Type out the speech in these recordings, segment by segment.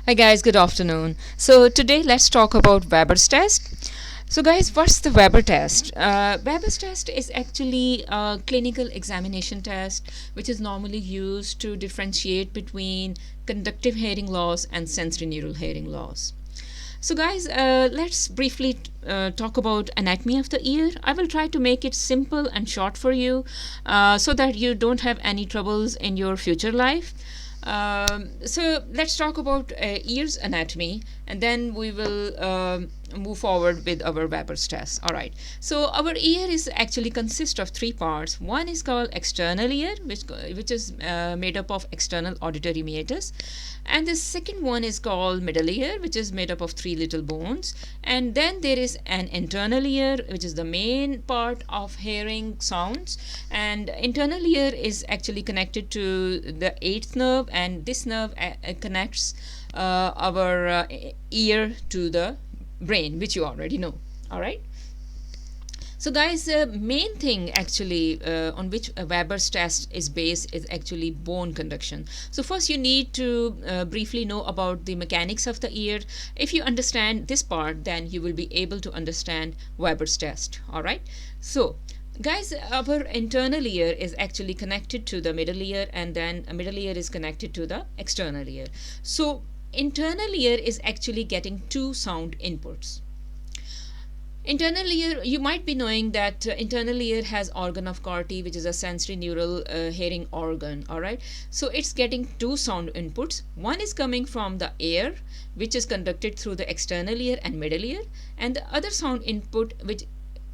Hi guys, good afternoon. So today let's talk about Weber's test. So guys, what's the Weber test? Weber's test is actually a clinical examination test which is normally used to differentiate between conductive hearing loss and sensorineural hearing loss. So guys, let's briefly talk about anatomy of the ear. I will try to make it simple and short for you so that you don't have any troubles in your future life. So let's talk about ears anatomy, and then we will move forward with our Weber's test. All right. So our ear is actually consists of three parts. One is called external ear, which is made up of external auditory meatus, and the second one is called middle ear, which is made up of three little bones, and then there is an internal ear, which is the main part of hearing sounds, and internal ear is actually connected to the eighth nerve, and this nerve connects our ear to the brain, which you already know. All right. So guys, the main thing actually on which Weber's test is based is actually bone conduction. So first you need to briefly know about the mechanics of the ear. If you understand this part, then you will be able to understand Weber's test. All right. So guys, our internal ear is actually connected to the middle ear, and then a middle ear is connected to the external ear. So internal ear is actually getting two sound inputs. Internal ear, you might be knowing that internal ear has organ of Corti, which is a sensory neural hearing organ. All right. So it's getting two sound inputs. One is coming from the air, which is conducted through the external ear and middle ear, and the other sound input, which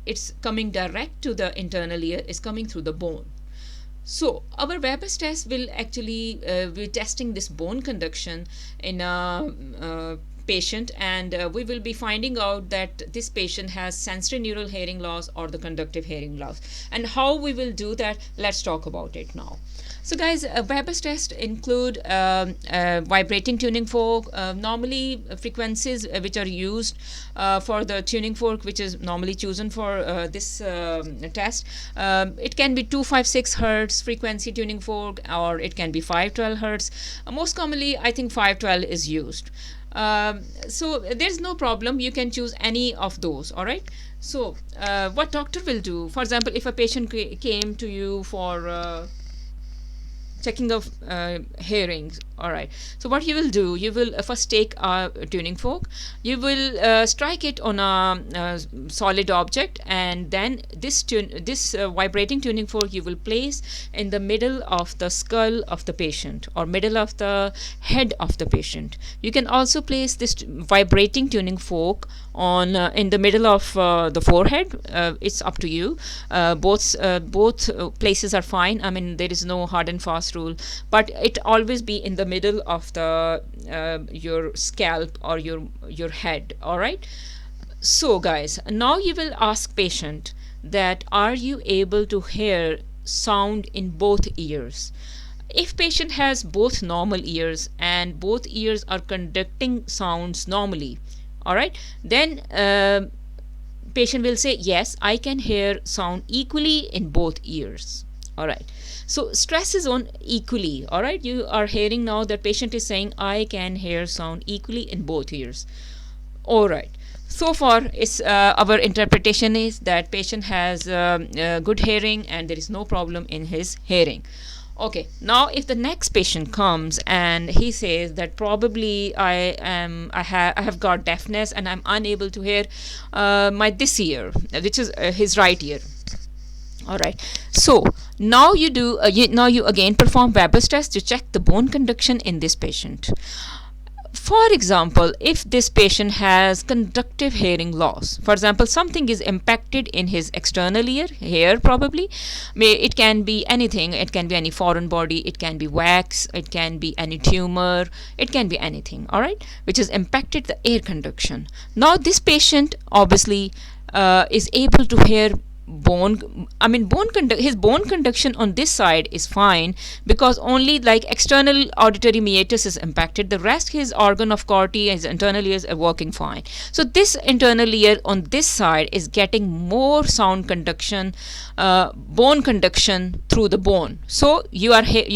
it's coming direct to the internal ear, is coming through the bone. So our Weber's test will actually be testing this bone conduction in a patient, and we will be finding out that this patient has sensory neural hearing loss or the conductive hearing loss. And how we will do that, let's talk about it now. So guys, Weber's test include vibrating tuning fork, normally frequencies which are used for the tuning fork, which is normally chosen for this test. It can be 256 hertz frequency tuning fork, or it can be 512 hertz. Most commonly, I think 512 is used. So there's no problem, you can choose any of those. All right. So what doctor will do, for example, if a patient came to you for checking of hearings. All right. So what you will do, you will first take a tuning fork, you will strike it on a solid object, and then this vibrating tuning fork you will place in the middle of the skull of the patient, or middle of the head of the patient. You can also place this vibrating tuning fork on in the middle of the forehead. It's up to you. Both places are fine. I mean, there is no hard and fast rule, but it always be in the middle of the your scalp or your head. All right. So guys, now you will ask patient that are you able to hear sound in both ears. If patient has both normal ears and both ears are conducting sounds normally, all right, then patient will say yes, I can hear sound equally in both ears. All right. So stress is on equally. All right. You are hearing now that patient is saying I can hear sound equally in both ears. All right. So far, it's our interpretation is that patient has good hearing and there is no problem in his hearing. Okay, now if the next patient comes and he says that probably I have got deafness and I'm unable to hear my this ear, which is his right ear. All right. So now now you again perform Weber's test to check the bone conduction in this patient. For example, if this patient has conductive hearing loss, for example, something is impacted in his external ear, hair probably, it can be anything, it can be any foreign body, it can be wax, it can be any tumor, it can be anything, all right, which has impacted the air conduction. Now this patient obviously is able to hear his bone conduction on this side is fine, because only like external auditory meatus is impacted. The rest, his organ of corti, his internal ears are working fine. So this internal ear on this side is getting more sound conduction, bone conduction through the bone. So you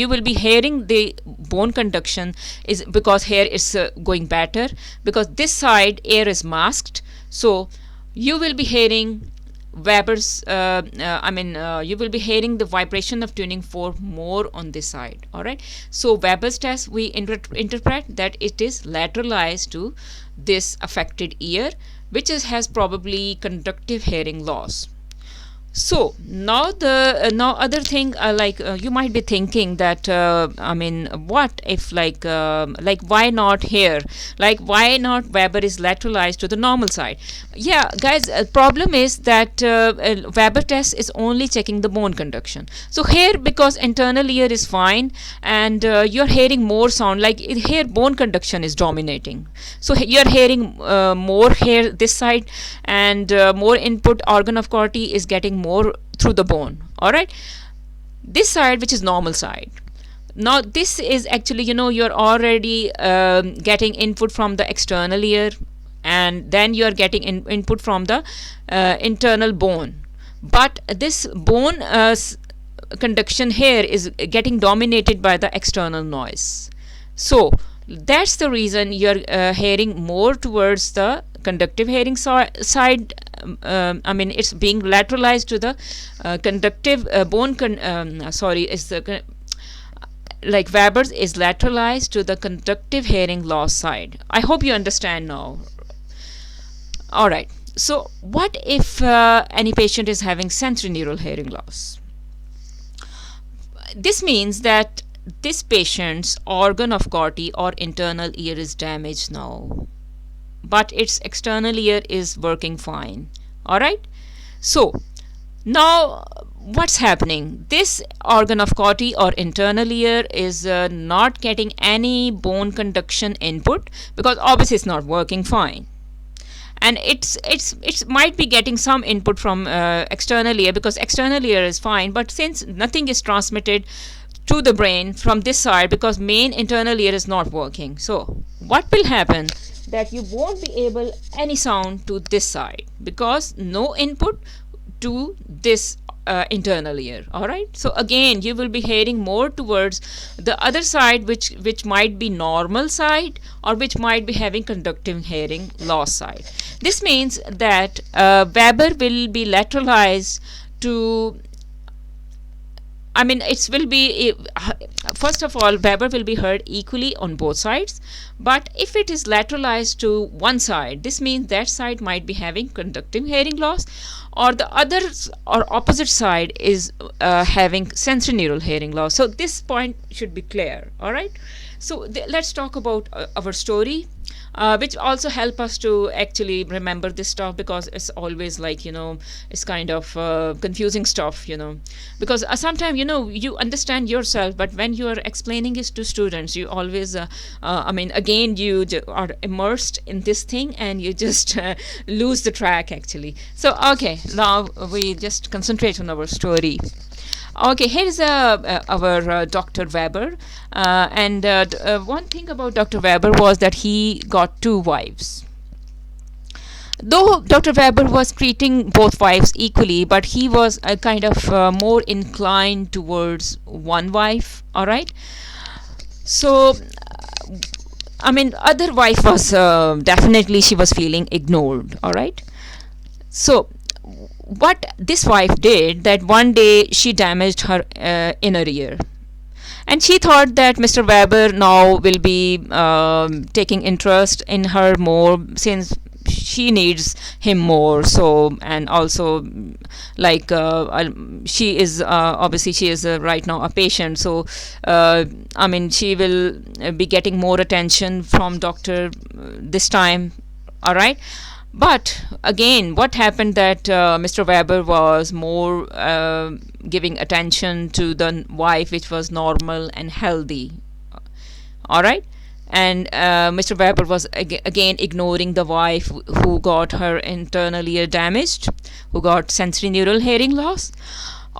will be hearing the bone conduction is because here is going better, because this side air is masked. So you will be hearing Weber's you will be hearing the vibration of tuning fork more on this side. All right, so Weber's test, we interpret that it is lateralized to this affected ear, which has probably conductive hearing loss. So now the now other thing, you might be thinking that what if like why not here, like why not Weber is lateralized to the normal side? Yeah guys, problem is that Weber test is only checking the bone conduction. So here, because internal ear is fine and you're hearing more sound, like here bone conduction is dominating, so you're hearing more here this side, and more input organ of corti is getting more through the bone. All right, this side, which is normal side, now this is actually, you're already getting input from the external ear, and then you're getting input from the internal bone, but this bone conduction here is getting dominated by the external noise. So that's the reason you're hearing more towards the conductive hearing side. It's being lateralized to the conductive like Weber's is lateralized to the conductive hearing loss side. I hope you understand now. All right, so what if any patient is having sensorineural hearing loss? This means that this patient's organ of corti or internal ear is damaged now, but its external ear is working fine. All right, so now what's happening? This organ of corti or internal ear is not getting any bone conduction input, because obviously it's not working fine, and it's might be getting some input from external ear, because external ear is fine, but since nothing is transmitted to the brain from this side, because main internal ear is not working, so what will happen, that you won't be able any sound to this side, because no input to this internal ear. All right, so again you will be hearing more towards the other side, which might be normal side, or which might be having conductive hearing loss side. This means that Weber will be lateralized to, it will be, first of all, Weber will be heard equally on both sides, but if it is lateralized to one side, this means that side might be having conductive hearing loss, or the other or opposite side is having sensorineural hearing loss. So this point should be clear. All right, so let's talk about our story, which also help us to actually remember this stuff, because it's always like, it's kind of confusing stuff, because sometimes, you understand yourself, but when you are explaining it to students, you always again you are immersed in this thing, and you just lose the track actually. So okay, now we just concentrate on our story. Okay, here's our Dr. Weber, and one thing about Dr. Weber was that he got two wives. Though Dr. Weber was treating both wives equally, but he was kind of more inclined towards one wife. All right, so other wife was definitely, she was feeling ignored. All right, so what this wife did, that one day she damaged her inner ear, and she thought that Mr. Weber now will be taking interest in her more, since she needs him more. So, and also like she is obviously she is right now a patient, so she will be getting more attention from doctor this time. All right, but again, what happened, that Mr. Weber was more giving attention to the wife which was normal and healthy. All right, and Mr. Weber was again ignoring the wife who got her internal ear damaged, who got sensorineural hearing loss.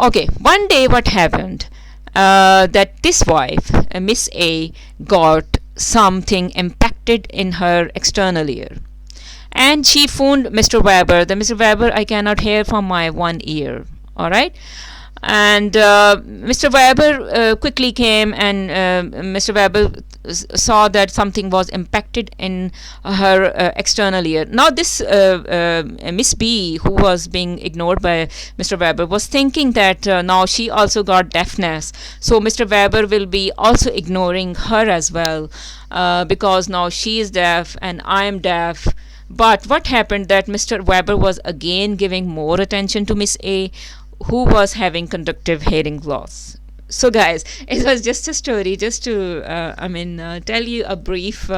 Okay, one day what happened? That this wife, Miss A, got something impacted in her external ear, and she phoned Mr. Weber. The Mr. Weber, I cannot hear from my one ear. All right, and Mr. Weber quickly came, and Mr. Weber saw that something was impacted in her external ear. Now this Miss B, who was being ignored by Mr. Weber, was thinking that now she also got deafness, so Mr. Weber will be also ignoring her as well, because now she is deaf and I am deaf. But what happened that Mr. Weber was again giving more attention to Miss A, who was having conductive hearing loss. So guys, it was just a story, just to tell you a brief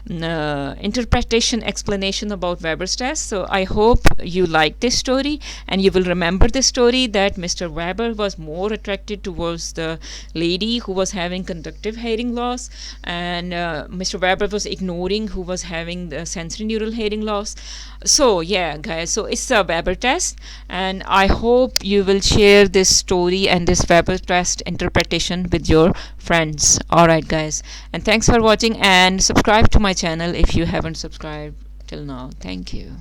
interpretation explanation about Weber's test. So I hope you like this story, and you will remember this story, that Mr. Weber was more attracted towards the lady who was having conductive hearing loss, and Mr. Weber was ignoring who was having the sensorineural hearing loss. So yeah guys, so it's a Weber test, and I hope you will share this story and this Weber test interpretation with your friends. Alright guys, and thanks for watching, and subscribe to my channel if you haven't subscribed till now. Thank you.